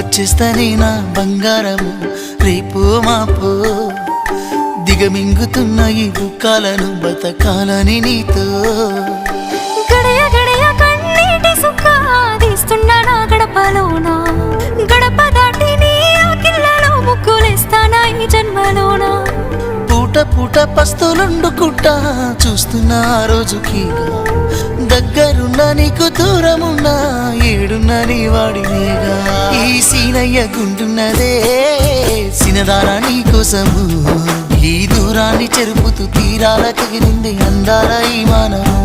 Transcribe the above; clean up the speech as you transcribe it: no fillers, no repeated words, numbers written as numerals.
వచ్చేస్తానే నా బంగారము రేపు మాపు దిగమింగుతున్న ఈ దుఃఖాలను బతకాలని నీతో గడయ గడయ కన్నీటి సుఖ తీస్తున్నా నా గడపలోనా గడప దాటి నీ ఆకిళ్ళలో ముగ్గులేస్తానా ఈ జన్మలోనా పూట పూట పస్తులుండుకుంటా చూస్తున్నా ఆ రోజుకి దగ్గరున్నా నీకు దూరమున్నా ఏడున్నా నీ వాడినేగా ఈ సీనయ్య గుంటున్నదే సినదారా నీ కోసము ఈ దూరాన్ని చెరుపుతూ తీరాల తెగిరింది అందాల ఈ మానము